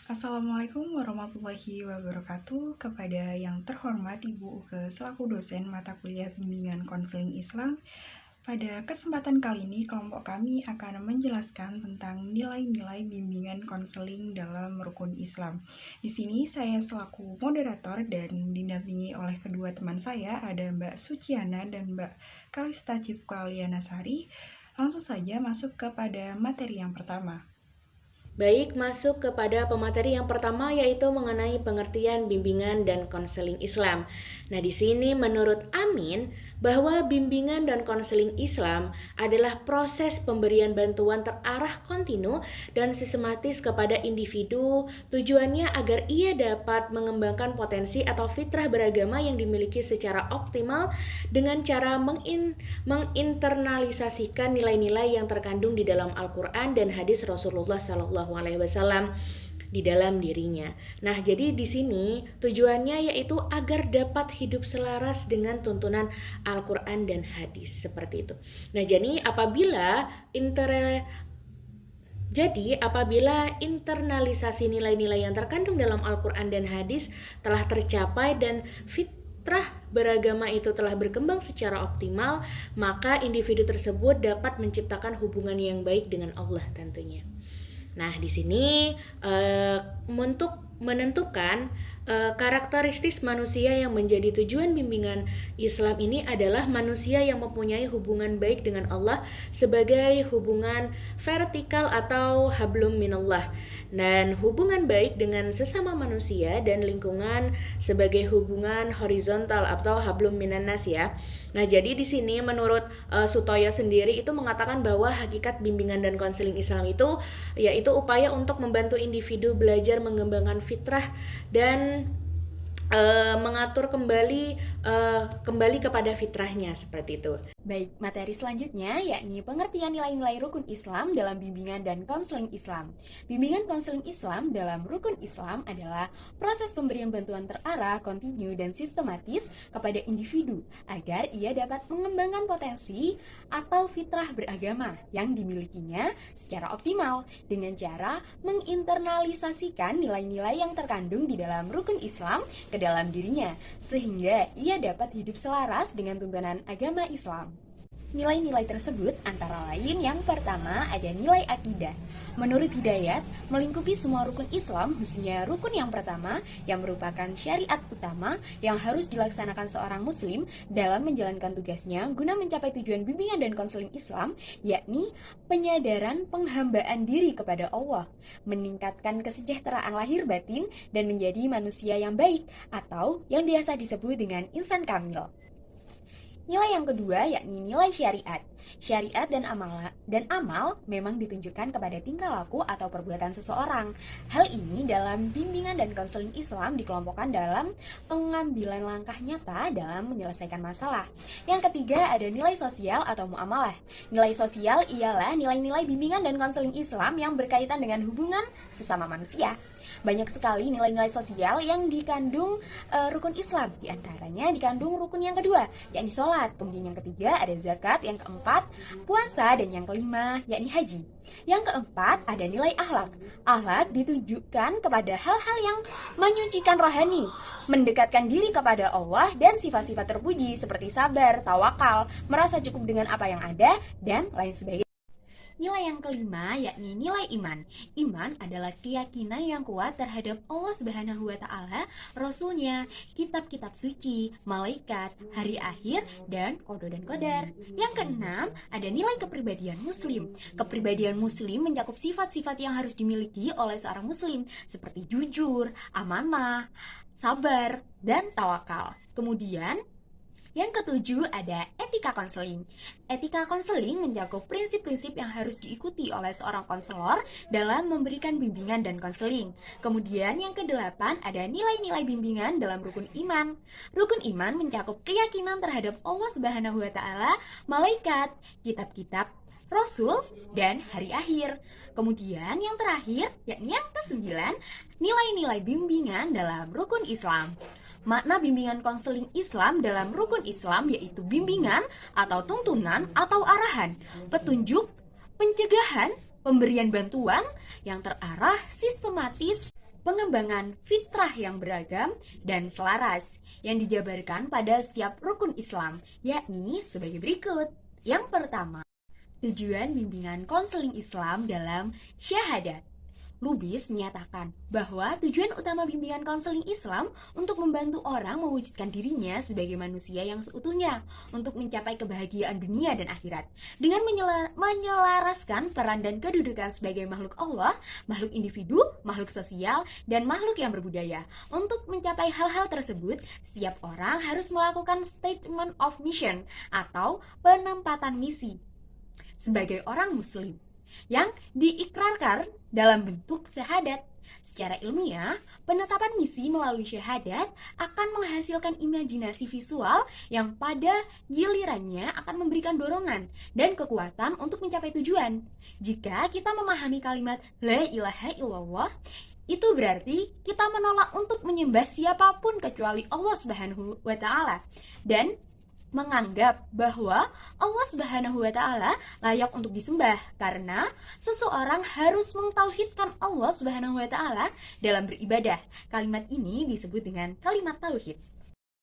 Assalamualaikum warahmatullahi wabarakatuh. Kepada yang terhormat Ibu Uke selaku dosen mata kuliah bimbingan konseling Islam, pada kesempatan kali ini kelompok kami akan menjelaskan tentang nilai-nilai bimbingan konseling dalam rukun Islam. Di sini saya selaku moderator dan didampingi oleh kedua teman saya, ada Mbak Suciana dan Mbak Kalista Cipkalianasari. Langsung saja masuk kepada materi yang pertama. Baik, masuk kepada pemateri yang pertama yaitu mengenai pengertian bimbingan dan konseling Islam. Nah, di sini menurut Amin bahwa bimbingan dan konseling Islam adalah proses pemberian bantuan terarah kontinu dan sistematis kepada individu, tujuannya agar ia dapat mengembangkan potensi atau fitrah beragama yang dimiliki secara optimal dengan cara menginternalisasikan nilai-nilai yang terkandung di dalam Al-Quran dan hadis Rasulullah SAW di dalam dirinya. Nah, jadi di sini tujuannya yaitu agar dapat hidup selaras dengan tuntunan Al-Quran dan hadis seperti itu. Nah, apabila internalisasi nilai-nilai yang terkandung dalam Al-Quran dan hadis telah tercapai dan fitrah beragama itu telah berkembang secara optimal, maka individu tersebut dapat menciptakan hubungan yang baik dengan Allah tentunya. Nah, di sini untuk menentukan karakteristik manusia yang menjadi tujuan bimbingan Islam ini adalah manusia yang mempunyai hubungan baik dengan Allah sebagai hubungan vertikal atau hablum minallah, dan hubungan baik dengan sesama manusia dan lingkungan sebagai hubungan horizontal atau hablum minannas ya. Nah, jadi di sini menurut Sutoyo sendiri itu mengatakan bahwa hakikat bimbingan dan konseling Islam itu yaitu upaya untuk membantu individu belajar mengembangkan fitrah dan mengatur kembali kepada fitrahnya seperti itu. Baik, materi selanjutnya yakni pengertian nilai-nilai rukun Islam dalam bimbingan dan konseling Islam. Bimbingan konseling Islam dalam rukun Islam adalah proses pemberian bantuan terarah, kontinu, dan sistematis kepada individu agar ia dapat mengembangkan potensi atau fitrah beragama yang dimilikinya secara optimal dengan cara menginternalisasikan nilai-nilai yang terkandung di dalam rukun Islam ke dalam dirinya sehingga ia dapat hidup selaras dengan tuntunan agama Islam. Nilai-nilai tersebut antara lain yang pertama ada nilai akidah. Menurut Hidayat, melingkupi semua rukun Islam, khususnya rukun yang pertama yang merupakan syariat utama yang harus dilaksanakan seorang muslim dalam menjalankan tugasnya guna mencapai tujuan bimbingan dan konseling Islam, yakni penyadaran penghambaan diri kepada Allah, meningkatkan kesejahteraan lahir batin dan menjadi manusia yang baik atau yang biasa disebut dengan insan kamil. Nilai yang kedua yakni nilai syariat. Syariat dan amal memang ditunjukkan kepada tingkah laku atau perbuatan seseorang. Hal ini dalam bimbingan dan konseling Islam dikelompokkan dalam pengambilan langkah nyata dalam menyelesaikan masalah. Yang ketiga ada nilai sosial atau muamalah. Nilai sosial ialah nilai-nilai bimbingan dan konseling Islam yang berkaitan dengan hubungan sesama manusia. Banyak sekali nilai-nilai sosial yang dikandung rukun Islam. Di antaranya dikandung rukun yang kedua, yakni sholat. Kemudian yang ketiga ada zakat. Yang keempat puasa. Dan yang kelima yakni haji. Yang keempat ada nilai akhlak. Akhlak ditunjukkan kepada hal-hal yang menyucikan rohani, mendekatkan diri kepada Allah, dan sifat-sifat terpuji seperti sabar, tawakal, merasa cukup dengan apa yang ada, dan lain sebagainya. Nilai yang kelima yakni nilai iman. Iman adalah keyakinan yang kuat terhadap Allah Subhanahu wa Ta'ala, Rasulnya, kitab-kitab suci, malaikat, hari akhir, dan qada dan qadar. Yang keenam ada nilai kepribadian muslim. Kepribadian muslim mencakup sifat-sifat yang harus dimiliki oleh seorang muslim seperti jujur, amanah, sabar, dan tawakal. Kemudian yang ketujuh ada etika konseling. Etika konseling mencakup prinsip-prinsip yang harus diikuti oleh seorang konselor dalam memberikan bimbingan dan konseling. Kemudian yang kedelapan ada nilai-nilai bimbingan dalam rukun iman. Rukun iman mencakup keyakinan terhadap Allah Subhanahu wa Ta'ala, malaikat, kitab-kitab, Rasul, dan hari akhir. Kemudian yang terakhir, yakni yang kesembilan, nilai-nilai bimbingan dalam rukun Islam. Makna bimbingan konseling Islam dalam rukun Islam yaitu bimbingan atau tuntunan atau arahan, petunjuk, pencegahan, pemberian bantuan yang terarah, sistematis, pengembangan fitrah yang beragam dan selaras yang dijabarkan pada setiap rukun Islam, yakni sebagai berikut. Yang pertama, tujuan bimbingan konseling Islam dalam syahadat. Lubis menyatakan bahwa tujuan utama bimbingan konseling Islam untuk membantu orang mewujudkan dirinya sebagai manusia yang seutuhnya untuk mencapai kebahagiaan dunia dan akhirat dengan menyelaraskan peran dan kedudukan sebagai makhluk Allah, makhluk individu, makhluk sosial, dan makhluk yang berbudaya. Untuk mencapai hal-hal tersebut, setiap orang harus melakukan statement of mission atau penempatan misi sebagai orang muslim yang diikrarkan dalam bentuk syahadat. Secara ilmiah, penetapan misi melalui syahadat akan menghasilkan imajinasi visual yang pada gilirannya akan memberikan dorongan dan kekuatan untuk mencapai tujuan. Jika kita memahami kalimat La ilaha illallah, itu berarti kita menolak untuk menyembah siapapun kecuali Allah Subhanahu wa Ta'ala dan menganggap bahwa Allah Subhanahu wa Ta'ala layak untuk disembah karena seseorang harus mentauhidkan Allah Subhanahu wa Ta'ala dalam beribadah. Kalimat ini disebut dengan kalimat tauhid.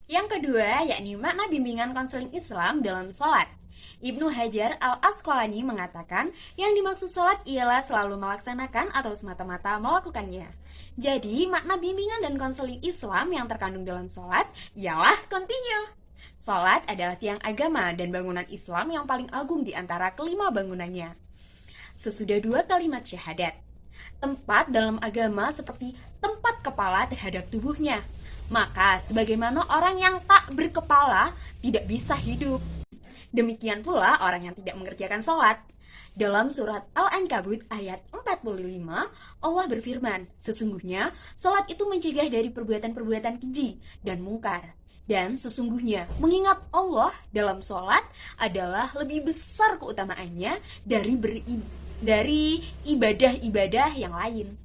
Yang kedua, yakni makna bimbingan konseling Islam dalam sholat. Ibnu Hajar al-Asqalani mengatakan yang dimaksud sholat ialah selalu melaksanakan atau semata-mata melakukannya. Jadi, makna bimbingan dan konseling Islam yang terkandung dalam sholat ialah continue. Salat adalah tiang agama dan bangunan Islam yang paling agung di antara kelima bangunannya. Sesudah dua kalimat syahadat, tempat dalam agama seperti tempat kepala terhadap tubuhnya. Maka sebagaimana orang yang tak berkepala tidak bisa hidup. Demikian pula orang yang tidak mengerjakan salat. Dalam surat Al-Ankabut ayat 45, Allah berfirman, sesungguhnya salat itu mencegah dari perbuatan-perbuatan keji dan mungkar. Dan sesungguhnya mengingat Allah dalam sholat adalah lebih besar keutamaannya dari ibadah-ibadah yang lain.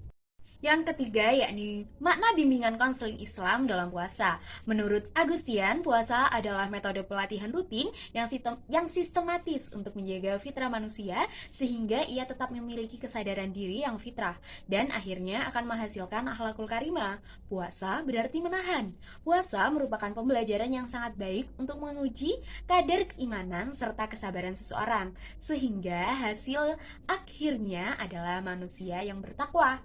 Yang ketiga yakni makna bimbingan konseling Islam dalam puasa. Menurut Agustian, puasa adalah metode pelatihan rutin yang sistematis untuk menjaga fitrah manusia sehingga ia tetap memiliki kesadaran diri yang fitrah dan akhirnya akan menghasilkan akhlakul karimah. Puasa berarti menahan. Puasa merupakan pembelajaran yang sangat baik untuk menguji kadar keimanan serta kesabaran seseorang sehingga hasil akhirnya adalah manusia yang bertakwa.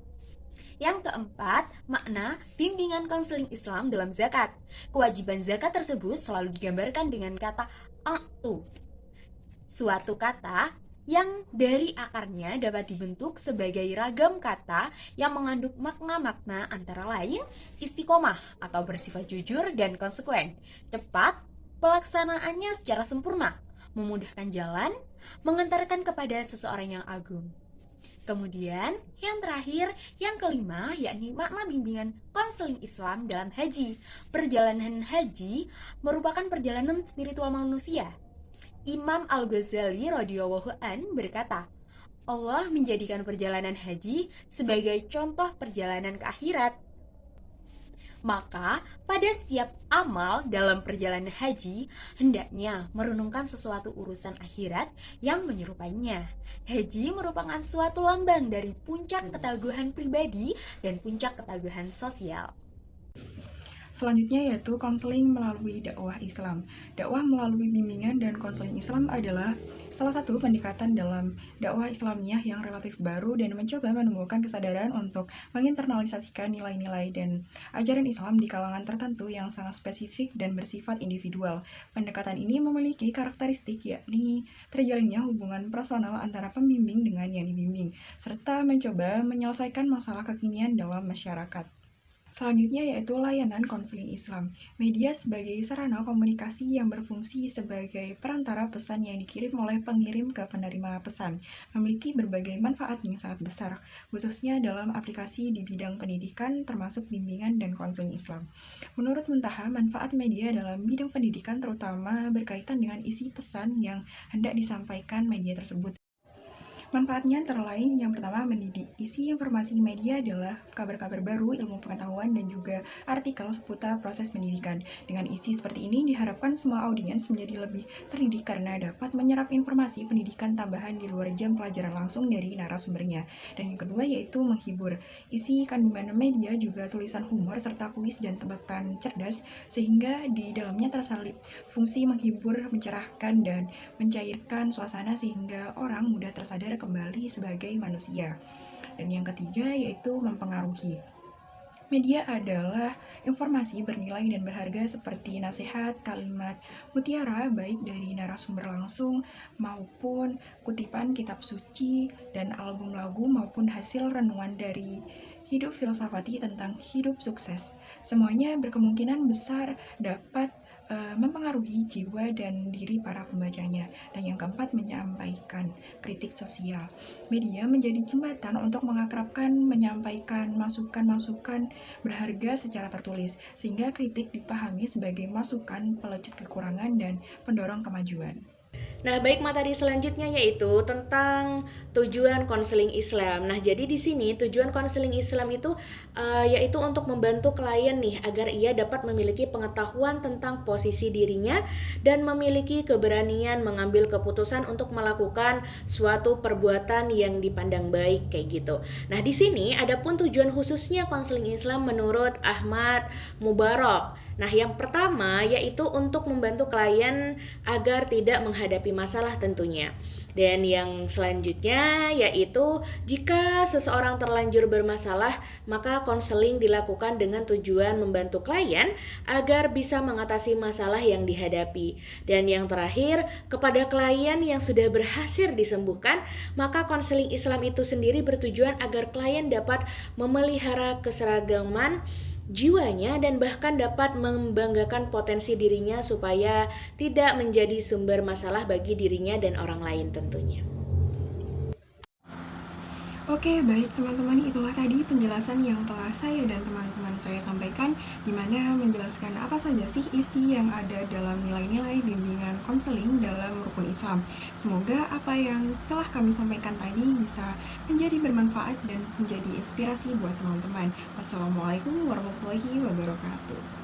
Yang keempat, makna bimbingan konseling Islam dalam zakat. Kewajiban zakat tersebut selalu digambarkan dengan kata a'tu, suatu kata yang dari akarnya dapat dibentuk sebagai ragam kata yang mengandung makna-makna antara lain istiqomah atau bersifat jujur dan konsekuen, cepat, pelaksanaannya secara sempurna, memudahkan jalan, mengantarkan kepada seseorang yang agung. Kemudian, yang terakhir, yang kelima, yakni makna bimbingan konseling Islam dalam haji. Perjalanan haji merupakan perjalanan spiritual manusia. Imam Al-Ghazali radhiyallahu an berkata, Allah menjadikan perjalanan haji sebagai contoh perjalanan ke akhirat. Maka, pada setiap amal dalam perjalanan haji, hendaknya merenungkan sesuatu urusan akhirat yang menyerupainya. Haji merupakan suatu lambang dari puncak ketaguhan pribadi dan puncak ketaguhan sosial. Selanjutnya yaitu konseling melalui dakwah Islam. Dakwah melalui bimbingan dan konseling Islam adalah salah satu pendekatan dalam dakwah Islamiyah yang relatif baru dan mencoba menumbuhkan kesadaran untuk menginternalisasikan nilai-nilai dan ajaran Islam di kalangan tertentu yang sangat spesifik dan bersifat individual. Pendekatan ini memiliki karakteristik yakni terjalinnya hubungan personal antara pembimbing dengan yang dibimbing, serta mencoba menyelesaikan masalah kekinian dalam masyarakat. Selanjutnya yaitu layanan konseling Islam. Media sebagai sarana komunikasi yang berfungsi sebagai perantara pesan yang dikirim oleh pengirim ke penerima pesan, memiliki berbagai manfaat yang sangat besar, khususnya dalam aplikasi di bidang pendidikan termasuk bimbingan dan konseling Islam. Menurut Muntaha, manfaat media dalam bidang pendidikan terutama berkaitan dengan isi pesan yang hendak disampaikan media tersebut. Manfaatnya antara lain yang pertama mendidik. Isi informasi media adalah kabar-kabar baru, ilmu pengetahuan, dan juga artikel seputar proses pendidikan. Dengan isi seperti ini diharapkan semua audiens menjadi lebih terdidik karena dapat menyerap informasi pendidikan tambahan di luar jam pelajaran langsung dari narasumbernya. Dan yang kedua yaitu menghibur. Isi kandungan media juga tulisan humor serta kuis dan tebakan cerdas sehingga di dalamnya tersalip fungsi menghibur, mencerahkan, dan mencairkan suasana sehingga orang mudah tersadar kembali sebagai manusia. Dan yang ketiga yaitu mempengaruhi. Media adalah informasi bernilai dan berharga seperti nasihat, kalimat mutiara baik dari narasumber langsung maupun kutipan kitab suci dan album lagu maupun hasil renungan dari hidup filsafati tentang hidup sukses. Semuanya berkemungkinan besar dapat mempengaruhi jiwa dan diri para pembacanya. Dan yang keempat, menyampaikan kritik sosial. Media menjadi jembatan untuk mengakrabkan, menyampaikan masukan-masukan berharga secara tertulis, sehingga kritik dipahami sebagai masukan pelecut kekurangan dan pendorong kemajuan. Nah, baik materi selanjutnya yaitu tentang tujuan konseling Islam. Nah, jadi di sini tujuan konseling Islam itu yaitu untuk membantu klien nih agar ia dapat memiliki pengetahuan tentang posisi dirinya dan memiliki keberanian mengambil keputusan untuk melakukan suatu perbuatan yang dipandang baik kayak gitu. Nah, di sini adapun tujuan khususnya konseling Islam menurut Ahmad Mubarak. Nah, yang pertama yaitu untuk membantu klien agar tidak menghadapi masalah tentunya. Dan yang selanjutnya yaitu jika seseorang terlanjur bermasalah, maka konseling dilakukan dengan tujuan membantu klien agar bisa mengatasi masalah yang dihadapi. Dan yang terakhir, kepada klien yang sudah berhasil disembuhkan, maka konseling Islam itu sendiri bertujuan agar klien dapat memelihara keseragaman jiwanya dan bahkan dapat membanggakan potensi dirinya supaya tidak menjadi sumber masalah bagi dirinya dan orang lain tentunya. Oke, baik teman-teman, itulah tadi penjelasan yang telah saya dan teman-teman saya sampaikan, di mana menjelaskan apa saja sih isi yang ada dalam nilai-nilai bimbingan konseling dalam rukun Islam. Semoga apa yang telah kami sampaikan tadi bisa menjadi bermanfaat dan menjadi inspirasi buat teman-teman. Wassalamualaikum warahmatullahi wabarakatuh.